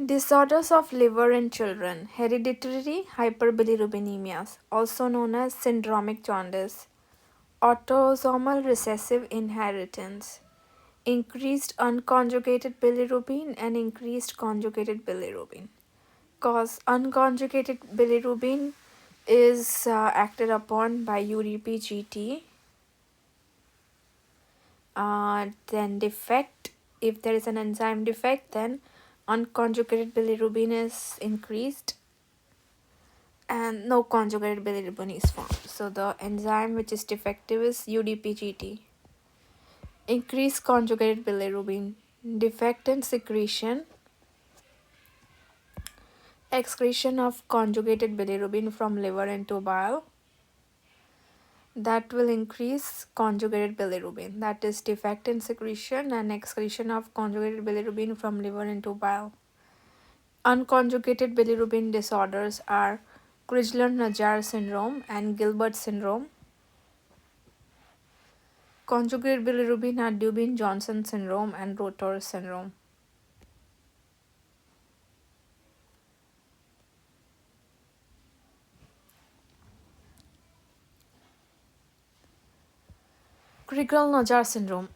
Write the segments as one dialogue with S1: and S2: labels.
S1: Disorders of liver in children. Hereditary hyperbilirubinemia, also known as syndromic jaundice. Autosomal recessive inheritance. Increased unconjugated bilirubin and increased conjugated bilirubin. Cause unconjugated bilirubin is acted upon by UDP-GT. Then defect, if there is an enzyme defect, then unconjugated bilirubin is increased and no conjugated bilirubin is formed. So the enzyme which is defective is UDP-GT. Increased conjugated bilirubin. Defect in secretion. Excretion of conjugated bilirubin from liver into bile. That will increase conjugated bilirubin. That is defect in secretion and excretion of conjugated bilirubin from liver into bile. Unconjugated bilirubin disorders are Crigler-Najjar syndrome and Gilbert syndrome. Conjugated bilirubin are Dubin-Johnson syndrome and Rotor syndrome. Crigler-Najjar syndrome.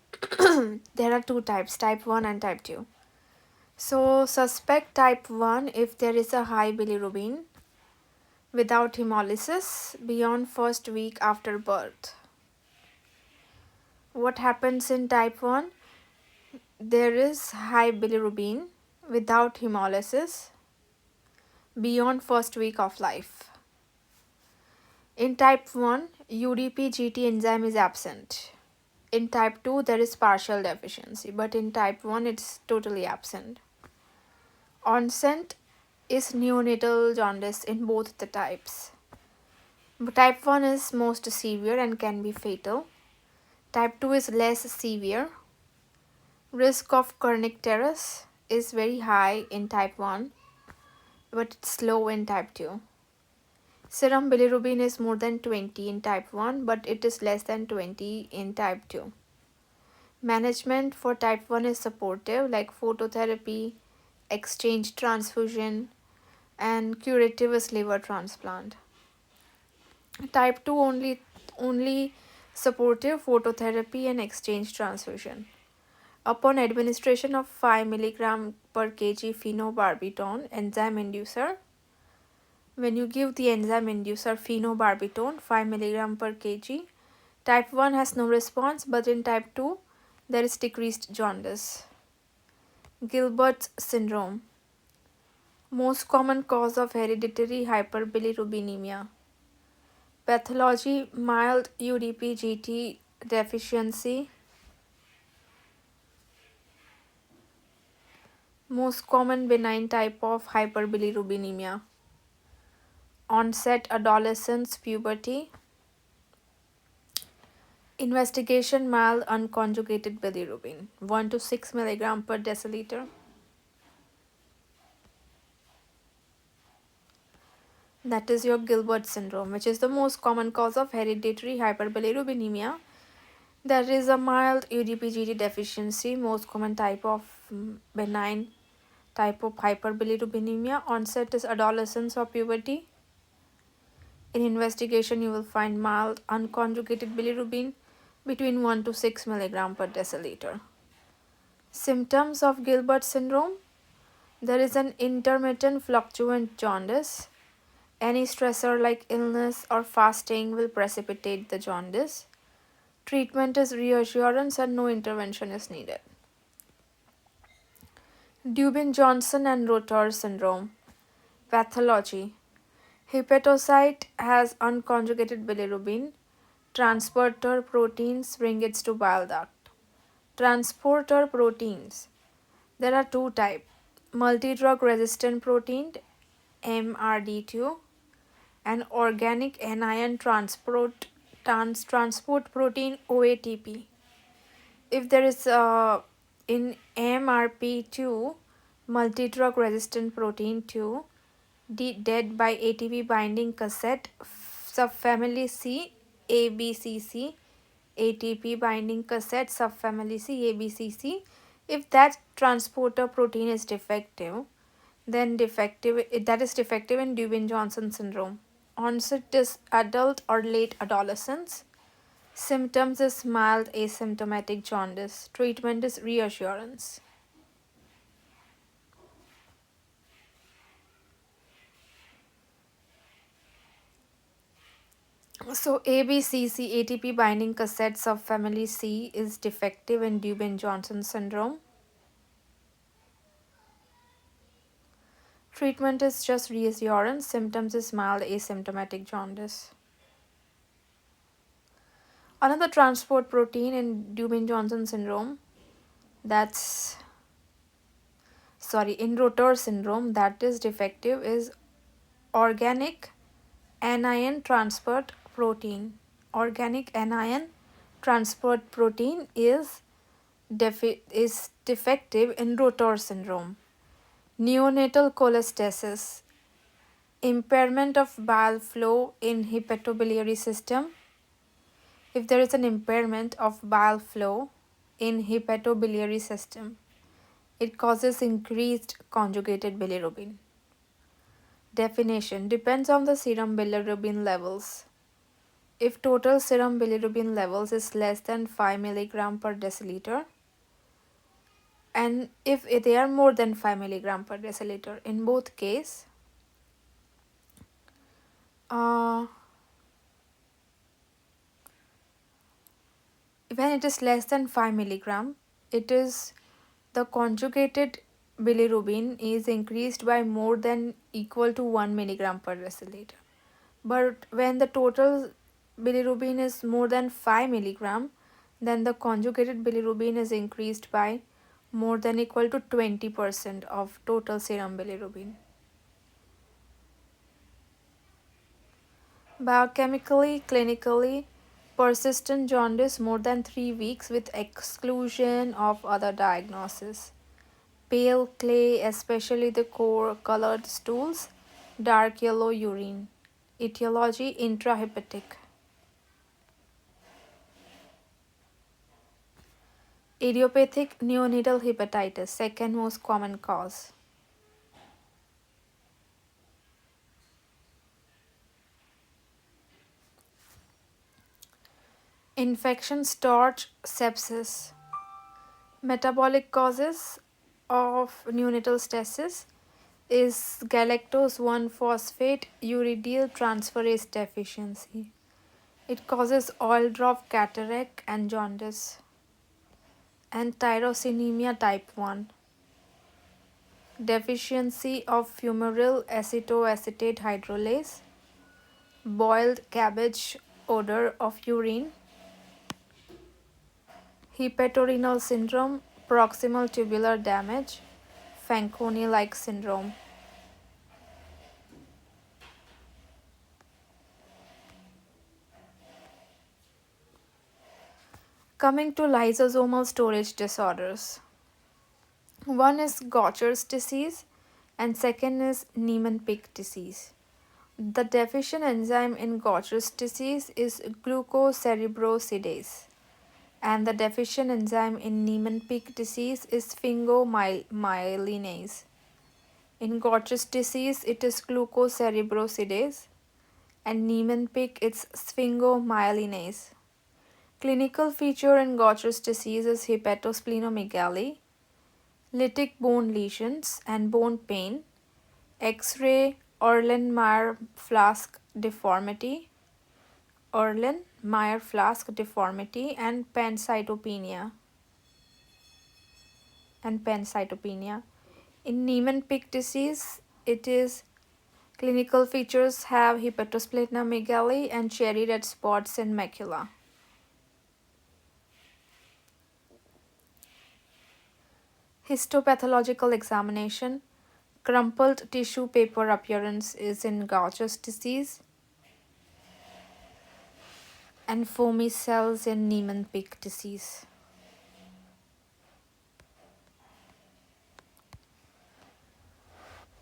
S1: There are two types, type 1 and type 2. So suspect type 1 if there is a high bilirubin without hemolysis beyond first week after birth. What happens in type 1? There is high bilirubin without hemolysis beyond first week of life. In type 1, UDP-GT enzyme is absent. In type 2, there is partial deficiency, but in type 1, it's totally absent. Onset is neonatal jaundice in both the types. Type 1 is most severe and can be fatal. Type 2 is less severe. Risk of kernicterus is very high in type 1, but it's low in type 2. Serum bilirubin is more than 20 in type 1, but it is less than 20 in type 2. Management for type 1 is supportive, like phototherapy, exchange transfusion, and curative is liver transplant. Type 2 only supportive phototherapy and exchange transfusion. Upon administration of 5 mg per kg phenobarbital enzyme inducer, when you give the enzyme inducer phenobarbital 5 mg per kg, type 1 has no response, but in type 2 there is decreased jaundice. Gilbert's syndrome. Most common cause of hereditary hyperbilirubinemia. Pathology: mild UDP-GT deficiency. Most common benign type of hyperbilirubinemia. Onset: adolescence, puberty. Investigation: mild unconjugated bilirubin 1 to 6 mg per deciliter. That is your Gilbert syndrome, which is the most common cause of hereditary hyperbilirubinemia. There is a mild UDP-GT deficiency, most common type of benign type of hyperbilirubinemia. Onset is adolescence or puberty. In investigation, you will find mild unconjugated bilirubin between 1 to 6 mg per deciliter. Symptoms of Gilbert syndrome: there is an intermittent fluctuant jaundice. Any stressor like illness or fasting will precipitate the jaundice. Treatment is reassurance and no intervention is needed. Dubin-Johnson and Rotor syndrome. Pathology: hepatocyte has unconjugated bilirubin. Transporter proteins bring it to bile duct. Transporter proteins. There are two types: multi-drug resistant protein MRD2 and organic anion transport protein OATP. If there is in MRP2 multi-drug resistant protein 2 dead by ATP binding cassette subfamily C ABCC, ATP binding cassette subfamily C ABCC. If that transporter protein is defective, Then that is defective in Dubin-Johnson syndrome. Onset is adult or late adolescence. Symptoms is mild asymptomatic jaundice. Treatment is reassurance. So ABCC ATP binding cassettes of family C is defective in Dubin-Johnson syndrome. Treatment is just reassurance. Symptoms is mild asymptomatic jaundice. Another transport protein in Dubin-Johnson syndrome, that's in Rotor syndrome, that is defective, is organic anion transport protein. Organic anion transport protein is defective in Rotor syndrome. Neonatal cholestasis, impairment of bile flow in hepatobiliary system. If there is an impairment of bile flow in hepatobiliary system, it causes increased conjugated bilirubin. Definition depends on the serum bilirubin levels. If total serum bilirubin levels is less than 5 mg per deciliter, and if they are more than 5 mg per deciliter, in both case, uh, when it is less than 5 mg, it is the conjugated bilirubin is increased by more than equal to 1 milligram per deciliter. But when the total bilirubin is more than 5 milligram, then the conjugated bilirubin is increased by more than equal to 20% of total serum bilirubin. Biochemically, clinically, persistent jaundice more than 3 weeks with exclusion of other diagnosis. Pale clay, especially the core colored stools, dark yellow urine. Etiology intrahepatic. Idiopathic neonatal hepatitis, second most common cause. Infection, starch, sepsis. Metabolic causes of neonatal stasis is galactose 1 phosphate uridyl transferase deficiency. It causes oil drop, cataract, and jaundice. And tyrosinemia type 1. Deficiency of fumarate acetoacetate hydrolase, boiled cabbage odor of urine, hepatorenal syndrome, proximal tubular damage, Fanconi like syndrome. Coming to lysosomal storage disorders. One is Gaucher's disease and second is Niemann-Pick disease. The deficient enzyme in Gaucher's disease is glucocerebrosidase, and the deficient enzyme in Niemann-Pick disease is sphingomyelinase. In Gaucher's disease, it is glucocerebrosidase, and Niemann-Pick it's sphingomyelinase. Clinical feature in Gaucher's disease is hepatosplenomegaly, lytic bone lesions and bone pain, X-ray Erlenmeyer-Flask deformity, Erlenmeyer-Flask deformity, and pancytopenia. In Niemann-Pick disease, it is clinical features have hepatosplenomegaly and cherry red spots in macula. Histopathological examination. Crumpled tissue paper appearance is in Gaucher's disease, and foamy cells in Niemann-Pick disease.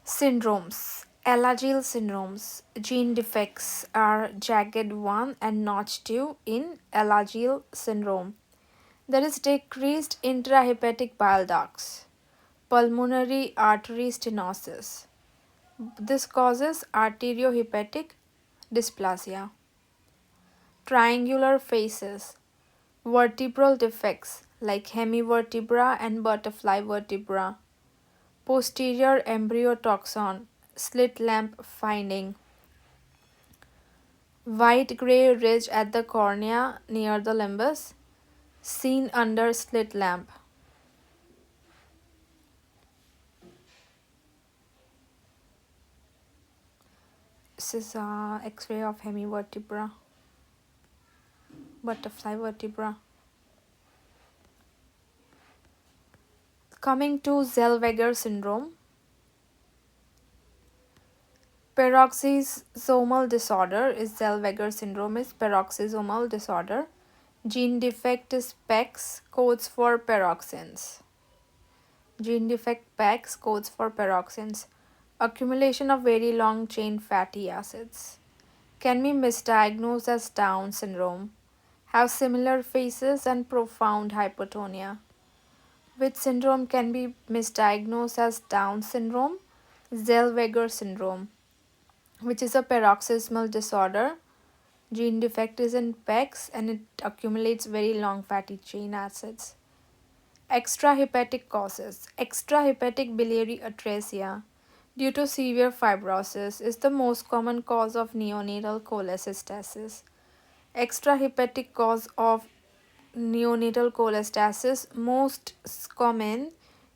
S1: Syndromes. Alagille syndromes. Gene defects are jagged 1 and notch 2 in Alagille syndrome. There is decreased intrahepatic bile ducts. pulmonary artery stenosis. This causes arteriohepatic dysplasia. Triangular faces, vertebral defects like hemivertebra and butterfly vertebra, posterior embryotoxon, slit lamp finding, white gray ridge at the cornea near the limbus, seen under slit lamp. This is X-ray of hemivertebra, butterfly vertebra. Coming to Zellweger syndrome, peroxisomal disorder is Zellweger syndrome is peroxisomal disorder. Gene defect is PEX, codes for peroxins. Gene defect PEX codes for peroxins. Accumulation of very long chain fatty acids. Can be misdiagnosed as Down syndrome. Have similar faces and profound hypotonia. Which syndrome can be misdiagnosed as Down syndrome? Zellweger syndrome, which is a paroxysmal disorder. Gene defect is in PEX and it accumulates very long fatty chain acids. Extrahepatic causes. Extrahepatic biliary atresia due to severe fibrosis is the most common cause of neonatal cholecystitis. Extrahepatic cause of neonatal cholestasis most common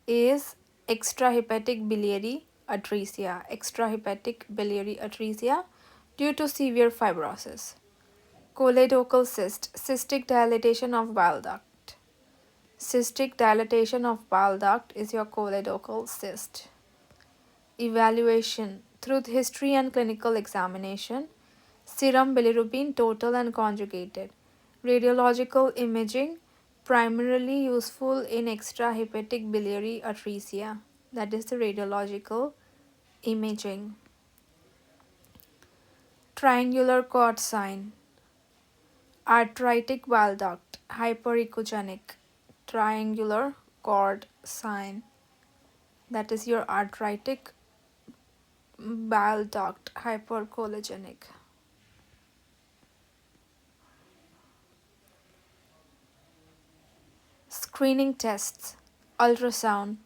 S1: is extrahepatic biliary atresia due to severe fibrosis. Choledochal cyst, cystic dilatation of bile duct. Cystic dilatation of bile duct is your choledochal cyst. Evaluation through history and clinical examination. Serum bilirubin total and conjugated. Radiological imaging primarily useful in extrahepatic biliary atresia. That is the radiological imaging. Triangular cord sign. Arthritic bile duct, hyperechogenic. Triangular cord sign. That is your arthritic bile duct, hypercholegenic. Screening tests. Ultrasound.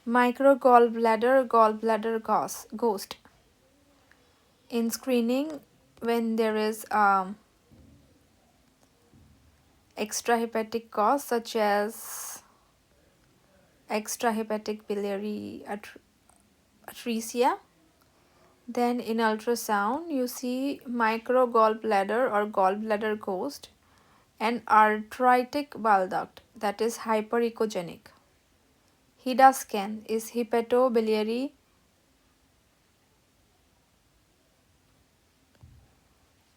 S1: Micro gallbladder ghost. In screening, when there is extrahepatic cause such as extrahepatic biliary atresia, then in ultrasound you see micro gallbladder or gallbladder ghost and arthritic bile duct, that is hyperechogenic. HIDA scan is hepatobiliary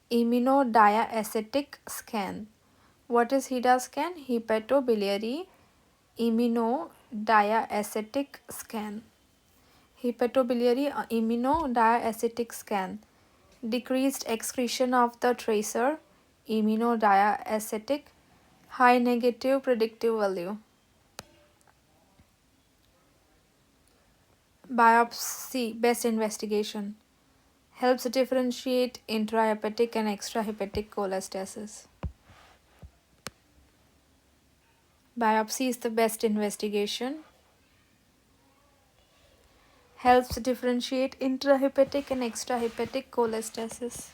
S1: immunodiacetic scan. What is HIDA scan? Hepatobiliary immunodiacetic scan. Hepatobiliary immunodiacetic scan. Decreased excretion of the tracer immunodiacetic, high negative predictive value. Biopsy, best investigation. Helps differentiate intrahepatic and extrahepatic cholestasis. Biopsy is the best investigation. Helps differentiate intrahepatic and extrahepatic cholestasis.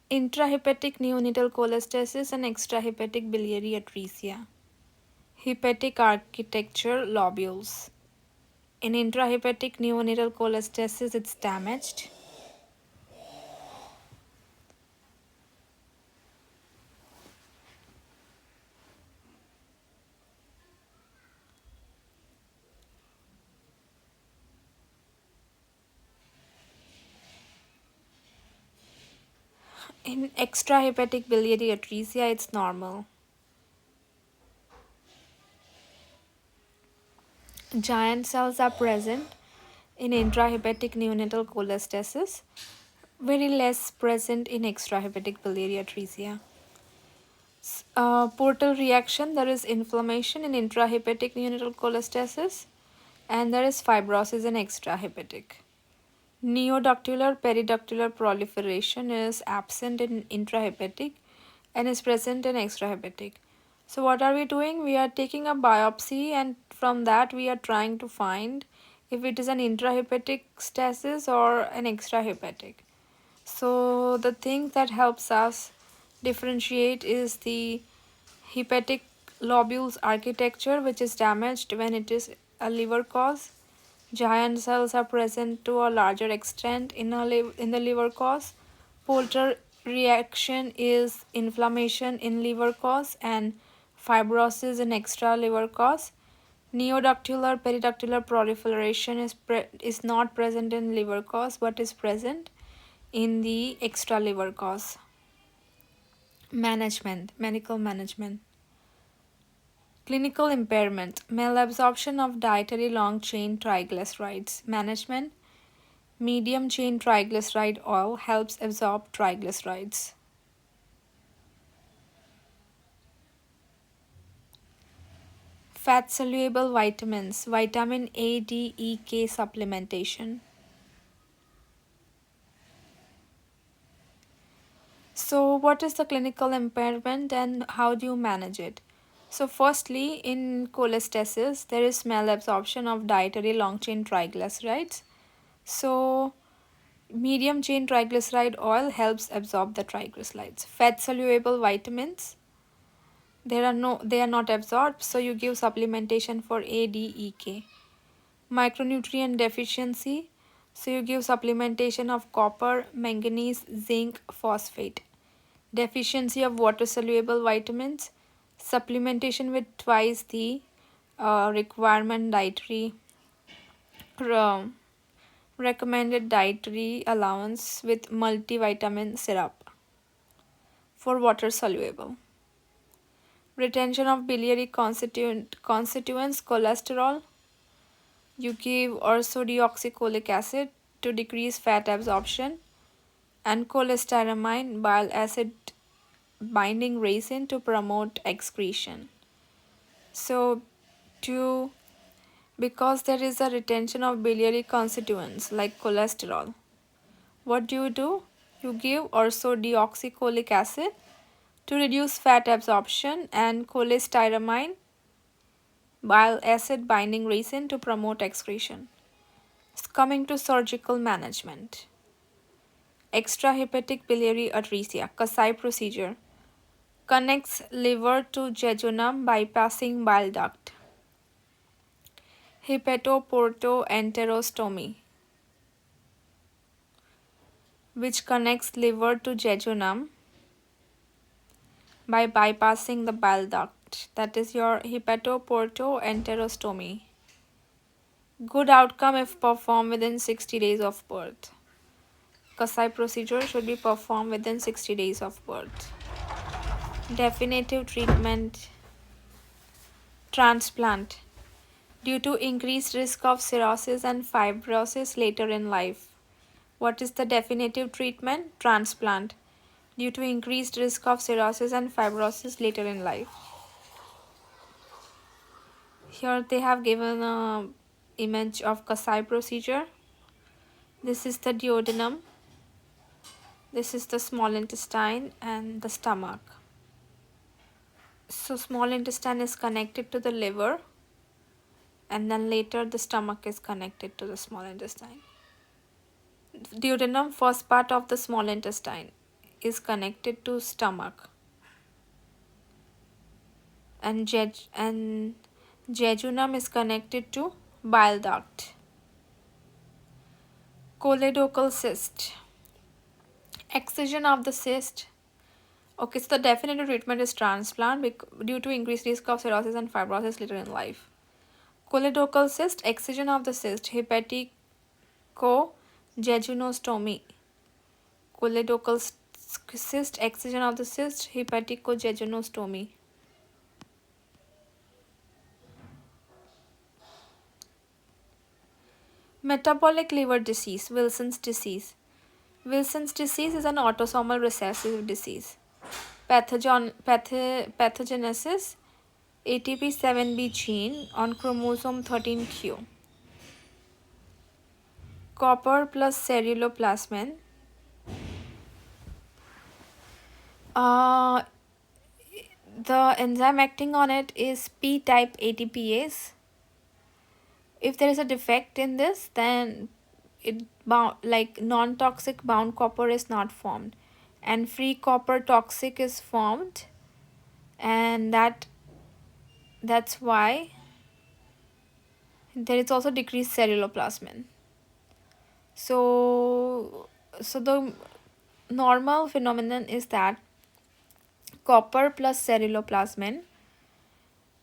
S1: Intrahepatic neonatal cholestasis and extrahepatic biliary atresia. Hepatic architecture lobules. In intrahepatic neonatal cholestasis, it's damaged. In extrahepatic biliary atresia, it's normal. Giant cells are present in intrahepatic neonatal cholestasis, very less present in extrahepatic biliary atresia. Portal reaction, there is inflammation in intrahepatic neonatal cholestasis, and there is fibrosis in extrahepatic. Neoductular periductular proliferation is absent in intrahepatic and is present in extrahepatic. So, what are we doing? We are taking a biopsy, and from that, we are trying to find if it is an intrahepatic stasis or an extrahepatic. So, the thing that helps us differentiate is the hepatic lobules architecture, which is damaged when it is a liver cause. Giant cells are present to a larger extent in the liver cause. Portal reaction is inflammation in liver cause and fibrosis in extra liver cause. Neoductular periductular proliferation is not present in liver cause but is present in the extra liver cause. Medical management. Clinical impairment, malabsorption of dietary long chain triglycerides. Management, medium chain triglyceride oil helps absorb triglycerides. Fat soluble vitamins, vitamin A, D, E, K supplementation. So, what is the clinical impairment and how do you manage it? So, firstly, in cholestasis, there is malabsorption of dietary long chain triglycerides. So, medium chain triglyceride oil helps absorb the triglycerides. Fat soluble vitamins, they are not absorbed, so you give supplementation for A, D, E, K. Micronutrient deficiency, so you give supplementation of copper, manganese, zinc, phosphate. Deficiency of water soluble vitamins, supplementation with twice the requirement dietary recommended dietary allowance with multivitamin syrup for water soluble. Retention of biliary constituents cholesterol, you give ursodeoxycholic acid to decrease fat absorption and cholestyramine bile acid binding resin to promote excretion. So, to because there is a retention of biliary constituents like cholesterol, what do? You give ursodeoxycholic acid to reduce fat absorption and cholestyramine bile acid binding resin to promote excretion. Coming to surgical management. Extrahepatic biliary atresia, Kasai procedure, connects liver to jejunum bypassing bile duct. Hepatoportoenterostomy, which connects liver to jejunum by bypassing the bile duct. That is your hepatoportoenterostomy. Good outcome if performed within 60 days of birth. Kasai procedure should be performed within 60 days of birth. Definitive treatment, transplant, due to increased risk of cirrhosis and fibrosis later in life. What is the definitive treatment? Transplant, due to increased risk of cirrhosis and fibrosis later in life. Here they have given a image of Kasai procedure. This is the duodenum, this is the small intestine and the stomach. So small intestine is connected to the liver and then later the stomach is connected to the small intestine. Duodenum, first part of the small intestine, is connected to stomach and jejunum is connected to bile duct. Choledochal cyst, excision of the cyst. Okay, so the definitive treatment is transplant due to increased risk of cirrhosis and fibrosis later in life. Choledochal cyst, excision of the cyst, hepaticojejunostomy. Choledochal cyst, excision of the cyst, hepaticojejunostomy. Metabolic liver disease, Wilson's disease. Wilson's disease is an autosomal recessive disease. pathogenesis, ATP7B gene on chromosome 13q. Copper plus ceruloplasmin. Uh, the enzyme acting on it is P-type ATPase. If there is a defect in this, then it like non-toxic bound copper is not formed, and free copper toxic is formed, and that's why there is also decreased ceruloplasmin. So the normal phenomenon is that copper plus ceruloplasmin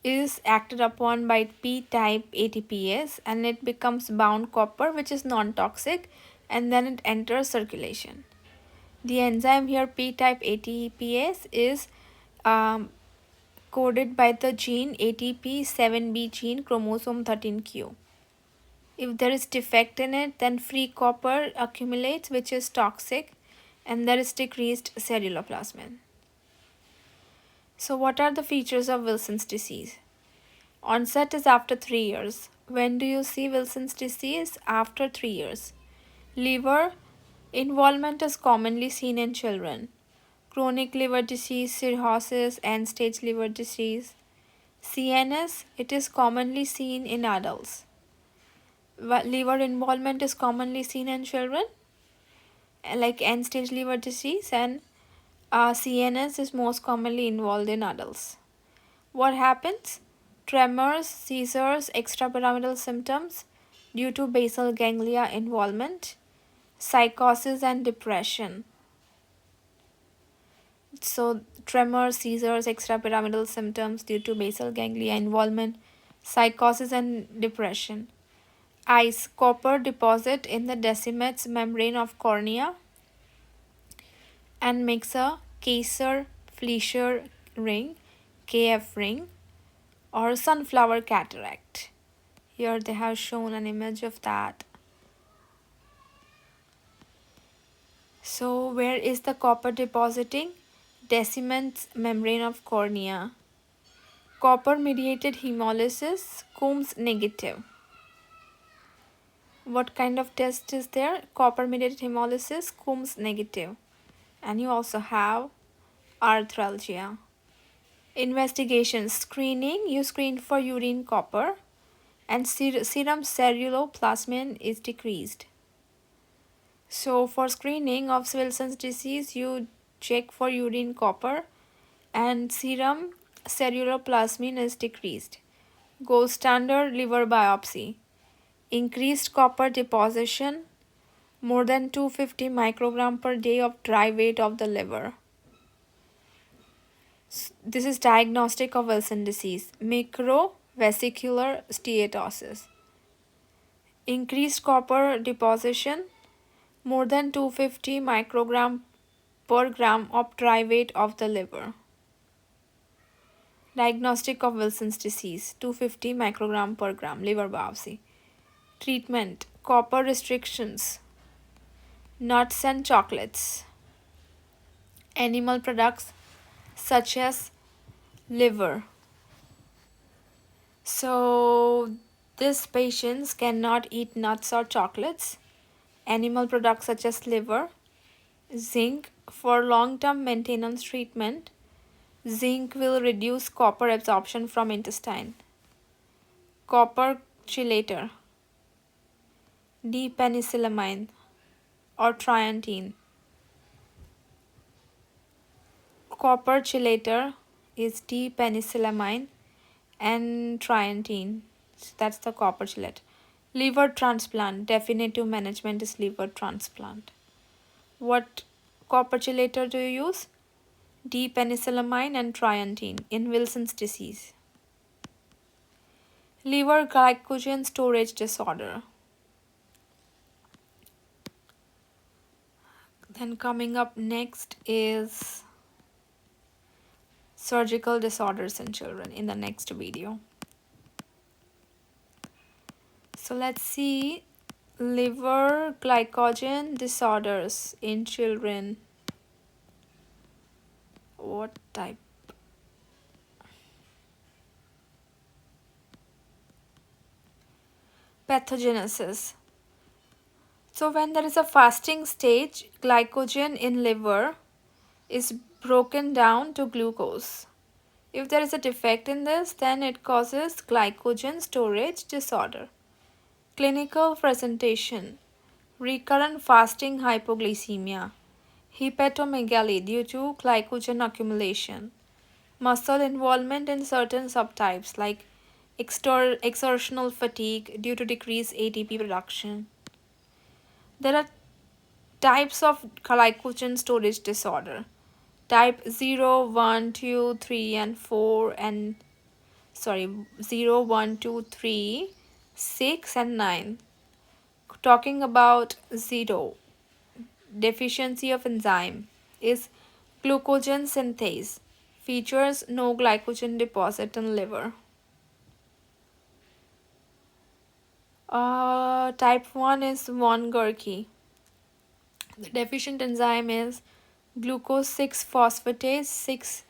S1: is acted upon by P-type ATPase, and it becomes bound copper, which is non-toxic, and then it enters circulation. The enzyme here, P-type ATPase, is coded by the gene ATP7B gene, chromosome 13q. If there is defect in it, then free copper accumulates, which is toxic, and there is decreased ceruloplasmin. So what are the features of Wilson's disease? Onset is after 3 years. When do you see Wilson's disease? After 3 years. Liver involvement is commonly seen in children. Chronic liver disease, cirrhosis, end-stage liver disease. CNS, it is commonly seen in adults. Liver involvement is commonly seen in children, like end-stage liver disease, and CNS is most commonly involved in adults. What happens? Tremors, seizures, extrapyramidal symptoms due to basal ganglia involvement, psychosis and depression. So tremors, seizures, extrapyramidal symptoms due to basal ganglia involvement, psychosis and depression. Eyes, copper deposit in the Descemet's membrane of cornea and makes a Kayser-Fleischer ring, KF ring, or sunflower cataract. Here they have shown an image of that. So where is the copper depositing? Descemet's membrane of cornea. Copper mediated hemolysis, Coombs negative. What kind of test is there? Copper mediated hemolysis, Coombs negative. And you also have arthralgia. Investigation. Screening, you screen for urine copper, and serum ceruloplasmin is decreased. So for screening of Wilson's disease, you check for urine copper and serum ceruloplasmin is decreased. Gold standard liver biopsy. Increased copper deposition, more than 250 microgram per day of dry weight of the liver. This is diagnostic of Wilson disease. Microvesicular steatosis. Increased copper deposition, more than 250 microgram per gram of dry weight of the liver. Diagnostic of Wilson's disease, 250 microgram per gram, liver biopsy. Treatment, copper restrictions, nuts and chocolates, animal products such as liver. So these patients cannot eat nuts or chocolates, animal products such as liver. Zinc, for long-term maintenance treatment, zinc will reduce copper absorption from intestine. Copper chelator, D-penicillamine or triantine. Copper chelator is D-penicillamine and triantine. So that's the copper chelate. Liver transplant, definitive management is liver transplant. What copper chelator do you use? D-penicillamine and triantine in Wilson's disease. Liver glycogen storage disorder. Then coming up next is surgical disorders in children in the next video. So let's see liver glycogen disorders in children. What type? Pathogenesis. So when there is a fasting stage, glycogen in liver is broken down to glucose. If there is a defect in this, then it causes glycogen storage disorder. Clinical presentation: recurrent fasting hypoglycemia, hepatomegaly due to glycogen accumulation, muscle involvement in certain subtypes like exertional fatigue due to decreased ATP production. There are types of glycogen storage disorder: type 0, 1, 2, 3, and 4, and sorry, 0, 1, 2, 3, 6, and 9. Talking about 0, deficiency of enzyme, is glucogen synthase, features no glycogen deposit in liver. Type 1 is von Gerke. The deficient enzyme is glucose 6 phosphatase 6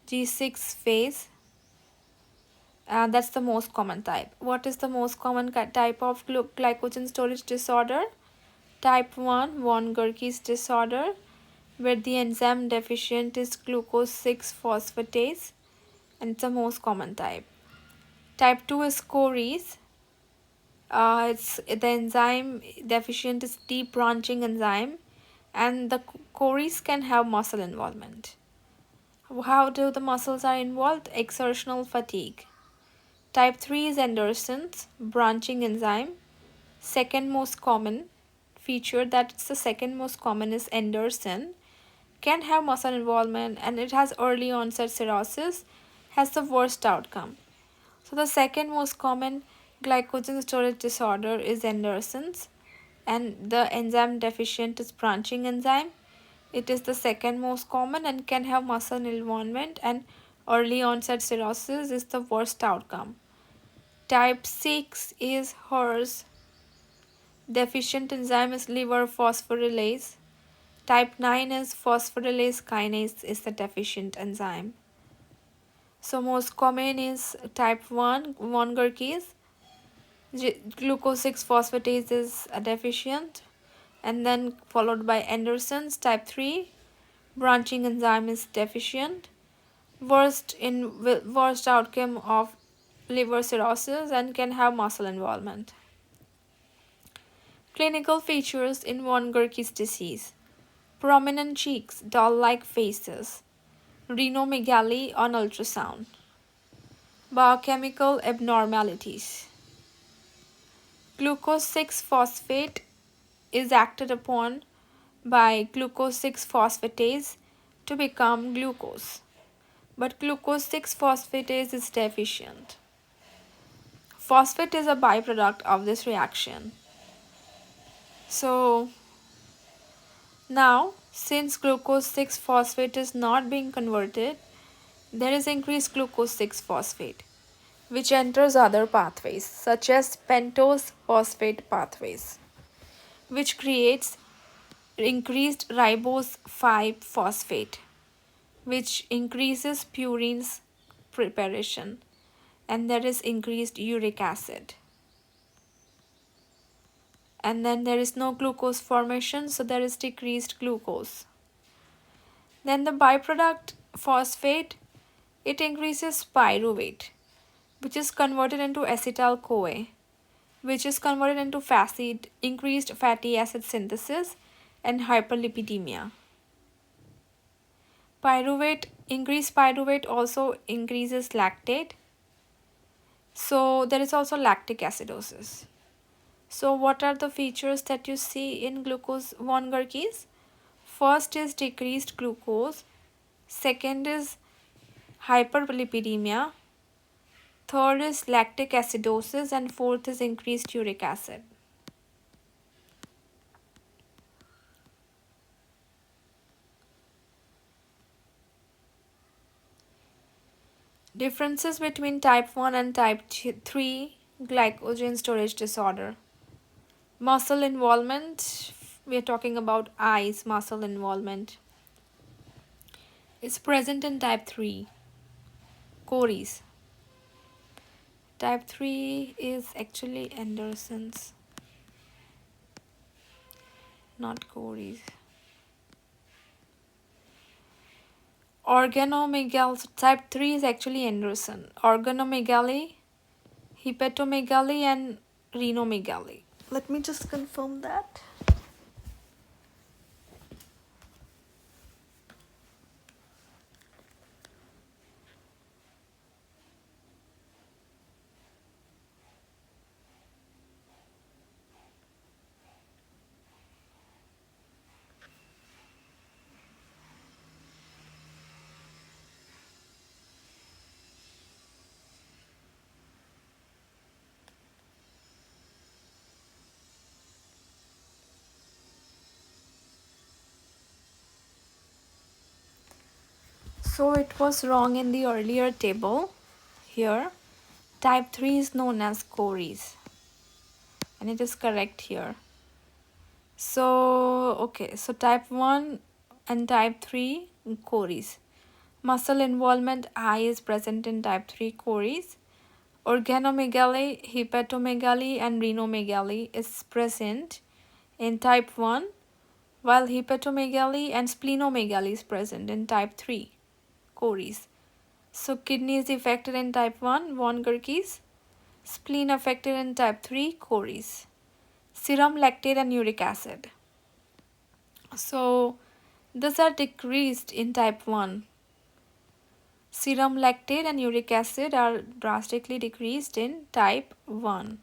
S1: G6 phase. That's the most common type. What is the most common type of glycogen storage disorder? Type 1 von Gerke's disorder, where the enzyme deficient is glucose 6 phosphatase, and it's the most common type. Type 2 is Cory's. It's the enzyme deficient is deep branching enzyme, and the Cory's can have muscle involvement. How do the muscles are involved? Exertional fatigue. Type 3 is Anderson's branching enzyme. Second most common feature, that's the second most common, is Anderson. Can have muscle involvement, and it has early onset cirrhosis, has the worst outcome. So the second most common glycogen storage disorder is Anderson's, and the enzyme deficient is branching enzyme. It is the second most common and can have muscle involvement, and early onset cirrhosis is the worst outcome. Type 6 is HERS. Deficient enzyme is liver phosphorylase. Type 9 is phosphorylase kinase is the deficient enzyme. So most common is type 1, von Gerke's. Glucose 6 phosphatase is a deficient, and then followed by Anderson's. Type 3, branching enzyme is deficient. Worst outcome of liver cirrhosis and can have muscle involvement. Clinical features in von Gerke's disease: prominent cheeks, doll-like faces, rhinomegaly on ultrasound. Biochemical abnormalities: glucose 6 phosphate is acted upon by glucose 6 phosphatase to become glucose, but glucose 6 phosphatase is deficient. Phosphate is a byproduct of this reaction. So now, since glucose 6 phosphate is not being converted, there is increased glucose 6 phosphate, which enters other pathways such as pentose phosphate pathways, which creates increased ribose 5 phosphate, which increases purine's preparation, and there is increased uric acid. And then there is no glucose formation, so there is decreased glucose. Then the byproduct phosphate, it increases pyruvate, which is converted into acetyl CoA, which is converted into increased fatty acid synthesis and hyperlipidemia. Increased pyruvate also increases lactate, so there is also lactic acidosis. So what are the features that you see in glucose von Gerke's? First is decreased glucose, second is hyperlipidemia, third is lactic acidosis, and fourth is increased uric acid. Differences between type 1 and type 3 glycogen storage disorder. Muscle involvement, we are talking about eyes muscle involvement. is present in type 3, Cories. Type 3 is actually Anderson's, not Cories. Organomegaly, type 3 is actually Anderson. Organomegaly, hepatomegaly, and renomegaly. Let me just confirm that. So it was wrong in the earlier table. Here, type 3 is known as Cories, and it is correct here. So, okay, so type 1 and type 3 Cories. Muscle involvement high is present in type 3 Cories. Organomegaly, hepatomegaly, and renomegaly is present in type 1, while hepatomegaly and splenomegaly is present in type 3 Cories. So kidney is affected in type 1, von Gerke's. Spleen affected in type 3, Cories. Serum lactate and uric acid. So these are decreased in type 1. Serum lactate and uric acid are drastically decreased in type 1.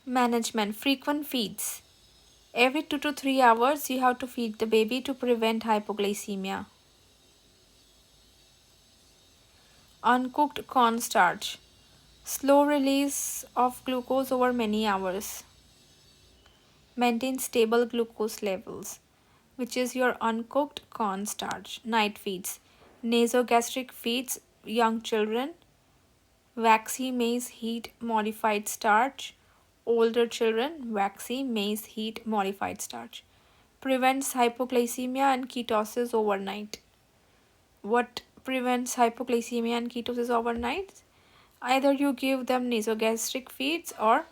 S1: Management. Frequent feeds. Every 2 to 3 hours you have to feed the baby to prevent hypoglycemia. Uncooked cornstarch. Slow release of glucose over many hours. Maintain stable glucose levels, which is your uncooked cornstarch. Night feeds. Nasogastric feeds young children. Waxy maize heat modified starch. Older children, waxy maize heat modified starch. Prevents hypoglycemia and ketosis overnight. What prevents hypoglycemia and ketosis overnight? Either you give them nasogastric feeds or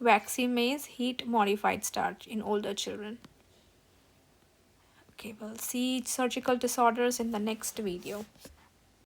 S1: waxy maize heat modified starch in older children. Okay, we'll see surgical disorders in the next video.